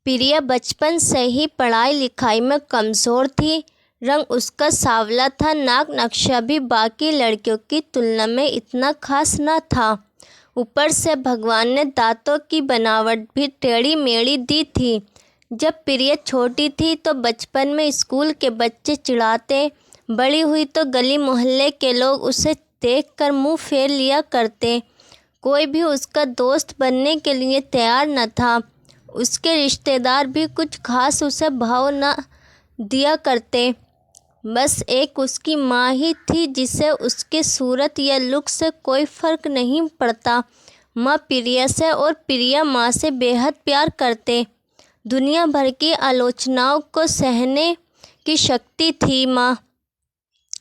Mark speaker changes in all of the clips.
Speaker 1: प्रिया बचपन से ही पढ़ाई लिखाई में कमज़ोर थी। रंग उसका सांवला था, नाक नक्शा भी बाकी लड़कियों की तुलना में इतना खास न था। ऊपर से भगवान ने दांतों की बनावट भी टेढ़ी मेढ़ी दी थी। जब प्रिया छोटी थी तो बचपन में स्कूल के बच्चे चिढ़ाते, बड़ी हुई तो गली मोहल्ले के लोग उसे देखकर मुंह फेर लिया करते। कोई भी उसका दोस्त बनने के लिए तैयार न था। उसके रिश्तेदार भी कुछ खास उसे भाव न दिया करते। बस एक उसकी माँ ही थी जिसे उसके सूरत या लुक से कोई फ़र्क नहीं पड़ता। माँ प्रिया से और प्रिया माँ से बेहद प्यार करते। दुनिया भर की आलोचनाओं को सहने की शक्ति थी माँ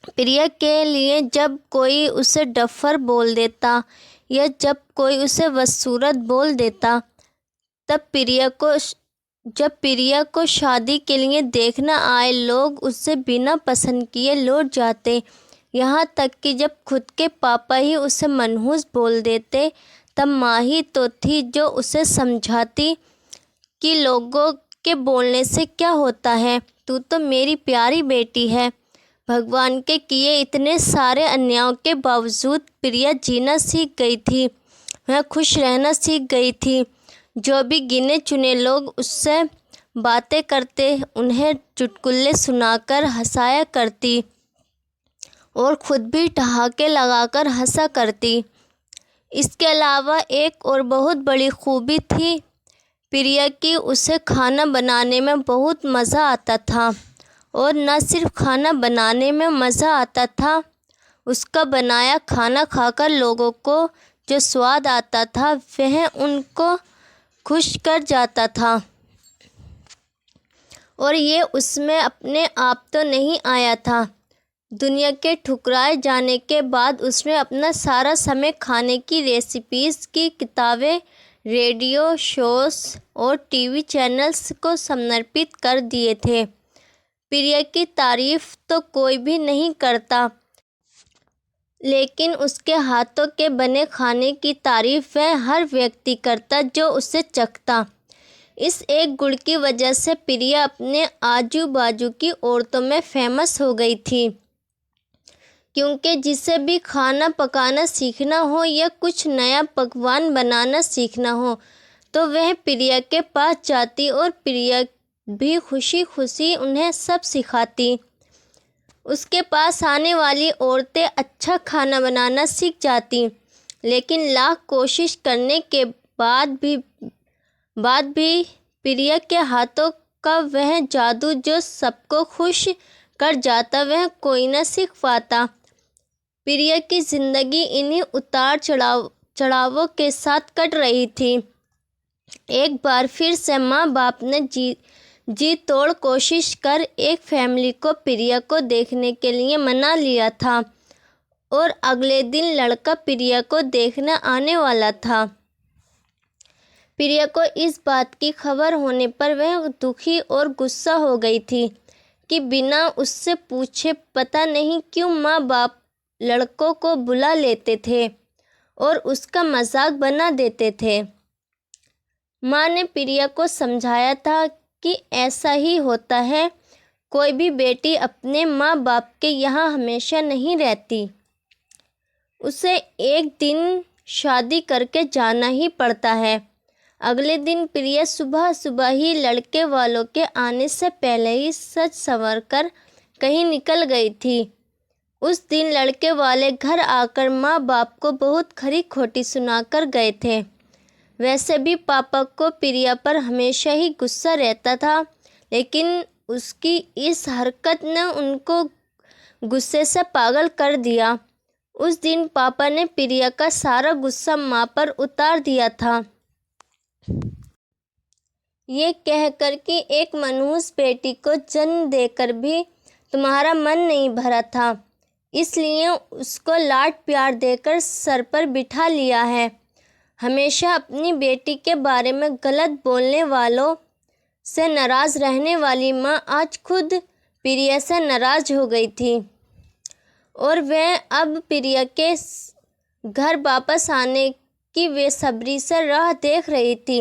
Speaker 1: प्रिया के लिए। जब कोई उसे डफर बोल देता या जब कोई उसे बदसूरत बोल देता, जब प्रिया को शादी के लिए देखना आए लोग उससे बिना पसंद किए लौट जाते। यहाँ तक कि जब खुद के पापा ही उसे मनहूस बोल देते, तब माँ ही तो थी जो उसे समझाती कि लोगों के बोलने से क्या होता है, तू तो मेरी प्यारी बेटी है। भगवान के किए इतने सारे अन्यायों के बावजूद प्रिया जीना सीख गई थी। वह खुश रहना सीख गई थी। जो भी गिने चुने लोग उससे बातें करते, उन्हें चुटकुले सुनाकर हंसाया करती और खुद भी ठहाके लगाकर हंसा करती। इसके अलावा एक और बहुत बड़ी खूबी थी प्रिया की, उसे खाना बनाने में बहुत मज़ा आता था। और न सिर्फ खाना बनाने में मज़ा आता था, उसका बनाया खाना खाकर लोगों को जो स्वाद आता था वह उनको खुश कर जाता था। और ये उसमें अपने आप तो नहीं आया था। दुनिया के ठुकराए जाने के बाद उसने अपना सारा समय खाने की रेसिपीज़ की किताबें, रेडियो शोज़ और टीवी चैनल्स को समर्पित कर दिए थे। प्रिया की तारीफ़ तो कोई भी नहीं करता, लेकिन उसके हाथों के बने खाने की तारीफ़ वह हर व्यक्ति करता जो उसे चखता। इस एक गुण की वजह से प्रिया अपने आजू बाजू की औरतों में फेमस हो गई थी, क्योंकि जिसे भी खाना पकाना सीखना हो या कुछ नया पकवान बनाना सीखना हो तो वह प्रिया के पास जाती और प्रिया भी खुशी खुशी उन्हें सब सिखाती। उसके पास आने वाली औरतें अच्छा खाना बनाना सीख जाती, लेकिन लाख कोशिश करने के बाद भी प्रिया के हाथों का वह जादू जो सबको खुश कर जाता वह कोई न सीख पाता। प्रिया की ज़िंदगी इन्हीं उतार चढ़ावों के साथ कट रही थी। एक बार फिर से माँ बाप ने जी तोड़ कोशिश कर एक फैमिली को प्रिया को देखने के लिए मना लिया था और अगले दिन लड़का प्रिया को देखने आने वाला था। प्रिया को इस बात की खबर होने पर वह दुखी और गुस्सा हो गई थी कि बिना उससे पूछे पता नहीं क्यों माँ बाप लड़कों को बुला लेते थे और उसका मजाक बना देते थे। माँ ने प्रिया को समझाया था कि ऐसा ही होता है, कोई भी बेटी अपने माँ बाप के यहाँ हमेशा नहीं रहती, उसे एक दिन शादी करके जाना ही पड़ता है। अगले दिन प्रिया सुबह सुबह ही लड़के वालों के आने से पहले ही सज संवर कर कहीं निकल गई थी। उस दिन लड़के वाले घर आकर माँ बाप को बहुत खरी खोटी सुनाकर गए थे। वैसे भी पापा को प्रिया पर हमेशा ही गुस्सा रहता था, लेकिन उसकी इस हरकत ने उनको गुस्से से पागल कर दिया। उस दिन पापा ने प्रिया का सारा गुस्सा माँ पर उतार दिया था, ये कहकर कि एक मनहूस बेटी को जन्म देकर भी तुम्हारा मन नहीं भरा था, इसलिए उसको लाड प्यार देकर सर पर बिठा लिया है। हमेशा अपनी बेटी के बारे में गलत बोलने वालों से नाराज़ रहने वाली माँ आज खुद प्रिया से नाराज़ हो गई थी और वह अब प्रिया के घर वापस आने की बेसब्री से राह देख रही थी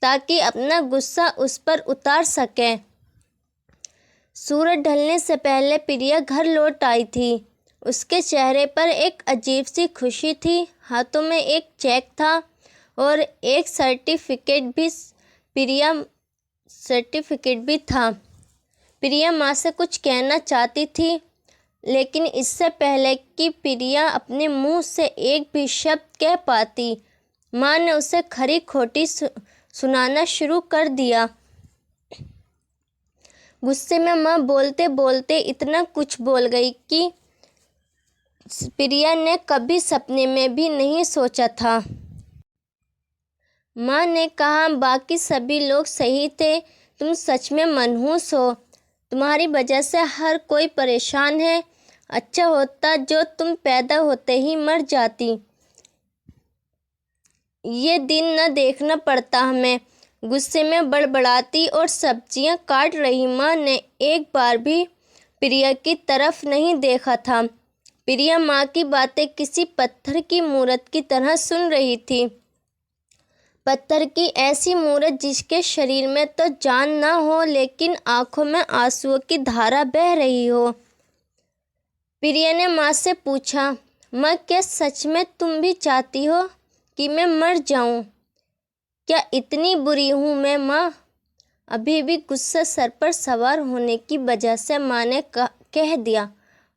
Speaker 1: ताकि अपना गुस्सा उस पर उतार सकें। सूरज ढलने से पहले प्रिया घर लौट आई थी। उसके चेहरे पर एक अजीब सी खुशी थी। हाथों में एक चेक था और एक सर्टिफिकेट भी था। प्रिया माँ से कुछ कहना चाहती थी, लेकिन इससे पहले कि प्रिया अपने मुंह से एक भी शब्द कह पाती, माँ ने उसे खरी खोटी सुनाना शुरू कर दिया। गुस्से में माँ बोलते बोलते इतना कुछ बोल गई कि प्रिया ने कभी सपने में भी नहीं सोचा था। माँ ने कहा, बाकी सभी लोग सही थे, तुम सच में मनहूस हो। तुम्हारी वजह से हर कोई परेशान है। अच्छा होता जो तुम पैदा होते ही मर जाती। ये दिन न देखना पड़ता हमें। गुस्से में बड़बड़ाती और सब्जियां काट रही माँ ने एक बार भी प्रिया की तरफ नहीं देखा था। प्रिया माँ की बातें किसी पत्थर की मूरत की तरह सुन रही थी। पत्थर की ऐसी मूरत जिसके शरीर में तो जान ना हो, लेकिन आंखों में आंसुओं की धारा बह रही हो। प्रिया ने माँ से पूछा, माँ क्या सच में तुम भी चाहती हो कि मैं मर जाऊं? क्या इतनी बुरी हूँ मैं माँ? अभी भी गुस्सा सर पर सवार होने की वजह से माँ ने कह दिया।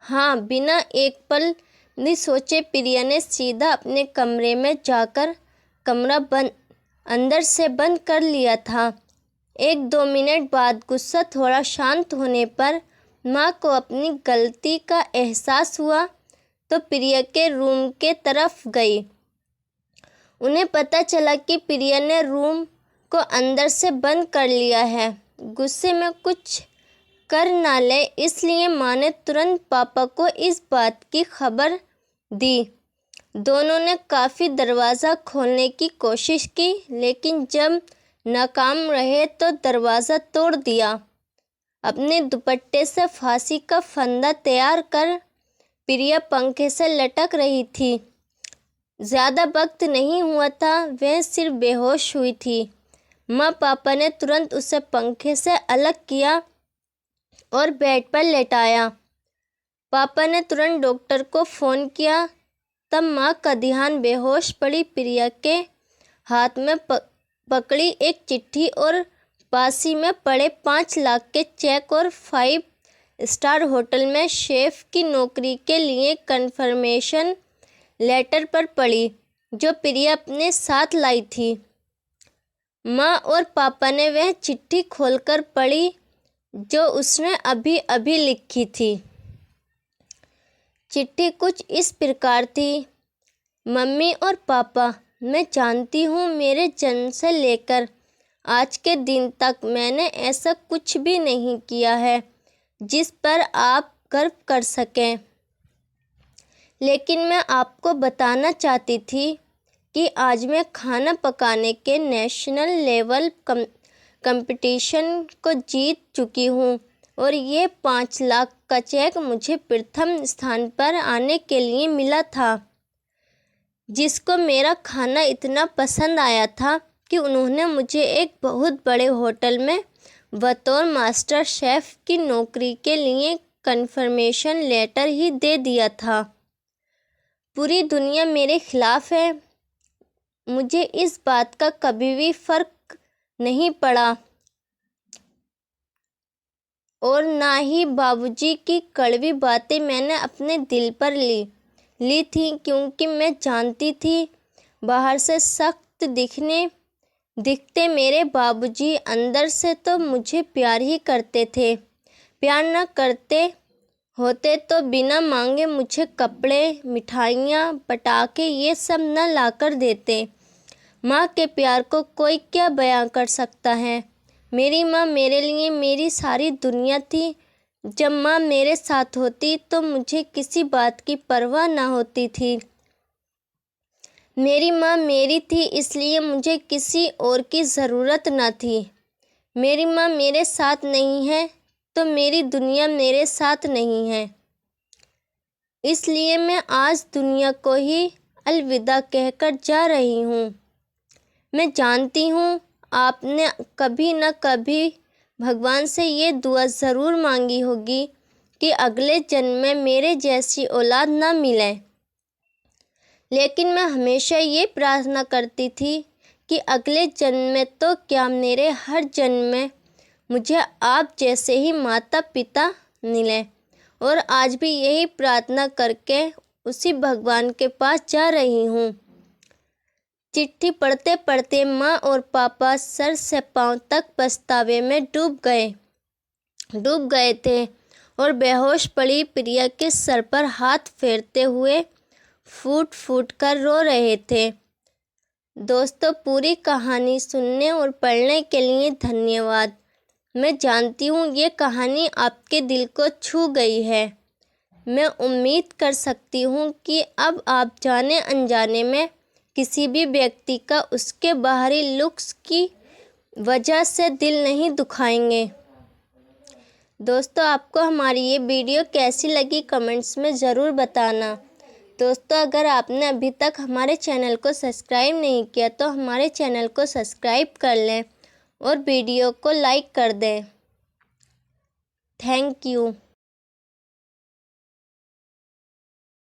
Speaker 1: हाँ, बिना एक पल भी सोचे प्रिया ने सीधा अपने कमरे में जाकर कमरा अंदर से बंद कर लिया था। 1-2 मिनट बाद गुस्सा थोड़ा शांत होने पर माँ को अपनी गलती का एहसास हुआ तो प्रिया के रूम के तरफ गई। उन्हें पता चला कि प्रिया ने रूम को अंदर से बंद कर लिया है। गुस्से में कुछ कर ना ले, इसलिए माँ ने तुरंत पापा को इस बात की खबर दी। दोनों ने काफ़ी दरवाज़ा खोलने की कोशिश की, लेकिन जब नाकाम रहे तो दरवाज़ा तोड़ दिया। अपने दुपट्टे से फांसी का फंदा तैयार कर प्रिया पंखे से लटक रही थी। ज़्यादा वक्त नहीं हुआ था, वह सिर्फ बेहोश हुई थी। माँ पापा ने तुरंत उसे पंखे से अलग किया और बेड पर लेटाया। पापा ने तुरंत डॉक्टर को फ़ोन किया। तब माँ का ध्यान बेहोश पड़ी प्रिया के हाथ में पकड़ी एक चिट्ठी और पास ही में पड़े 5 लाख के चेक और 5 स्टार होटल में शेफ की नौकरी के लिए कन्फर्मेशन लेटर पर पड़ी, जो प्रिया अपने साथ लाई थी। माँ और पापा ने वह चिट्ठी खोलकर पढ़ी जो उसने अभी अभी लिखी थी। चिट्ठी कुछ इस प्रकार थी, मम्मी और पापा, मैं जानती हूँ मेरे जन्म से लेकर आज के दिन तक मैंने ऐसा कुछ भी नहीं किया है जिस पर आप गर्व कर सकें, लेकिन मैं आपको बताना चाहती थी कि आज मैं खाना पकाने के नेशनल लेवल कंपटीशन को जीत चुकी हूँ और ये 5 लाख का चेक मुझे प्रथम स्थान पर आने के लिए मिला था, जिसको मेरा खाना इतना पसंद आया था कि उन्होंने मुझे एक बहुत बड़े होटल में बतौर मास्टर शेफ़ की नौकरी के लिए कन्फर्मेशन लेटर ही दे दिया था। पूरी दुनिया मेरे खिलाफ है। मुझे इस बात का कभी भी फ़र्क नहीं पड़ा और ना ही बाबूजी की कड़वी बातें मैंने अपने दिल पर ली थी, क्योंकि मैं जानती थी बाहर से सख्त दिखते मेरे बाबूजी अंदर से तो मुझे प्यार ही करते थे। प्यार न करते होते तो बिना मांगे मुझे कपड़े, मिठाइयाँ, पटाखे ये सब न लाकर देते। माँ के प्यार को कोई क्या बयां कर सकता है। मेरी माँ मेरे लिए मेरी सारी दुनिया थी। जब माँ मेरे साथ होती तो मुझे किसी बात की परवाह ना होती थी। मेरी माँ मेरी थी, इसलिए मुझे किसी और की ज़रूरत न थी। मेरी माँ मेरे साथ नहीं है तो मेरी दुनिया मेरे साथ नहीं है। इसलिए मैं आज दुनिया को ही अलविदा कहकर जा रही हूँ। मैं जानती हूँ आपने कभी न कभी भगवान से ये दुआ ज़रूर मांगी होगी कि अगले जन्म में मेरे जैसी औलाद न मिले। लेकिन मैं हमेशा ये प्रार्थना करती थी कि अगले जन्म में तो क्या, मेरे हर जन्म में मुझे आप जैसे ही माता पिता मिले। और आज भी यही प्रार्थना करके उसी भगवान के पास जा रही हूँ। चिट्ठी पढ़ते पढ़ते माँ और पापा सर से पाँव तक पछतावे में डूब गए थे और बेहोश पड़ी प्रिया के सर पर हाथ फेरते हुए फूट फूट कर रो रहे थे। दोस्तों, पूरी कहानी सुनने और पढ़ने के लिए धन्यवाद। मैं जानती हूँ ये कहानी आपके दिल को छू गई है। मैं उम्मीद कर सकती हूँ कि अब आप जाने अनजाने में किसी भी व्यक्ति का उसके बाहरी लुक्स की वजह से दिल नहीं दुखाएंगे। दोस्तों, आपको हमारी ये वीडियो कैसी लगी कमेंट्स में ज़रूर बताना। दोस्तों, अगर आपने अभी तक हमारे चैनल को सब्सक्राइब नहीं किया तो हमारे चैनल को सब्सक्राइब कर लें और वीडियो को लाइक कर दें। Thank you.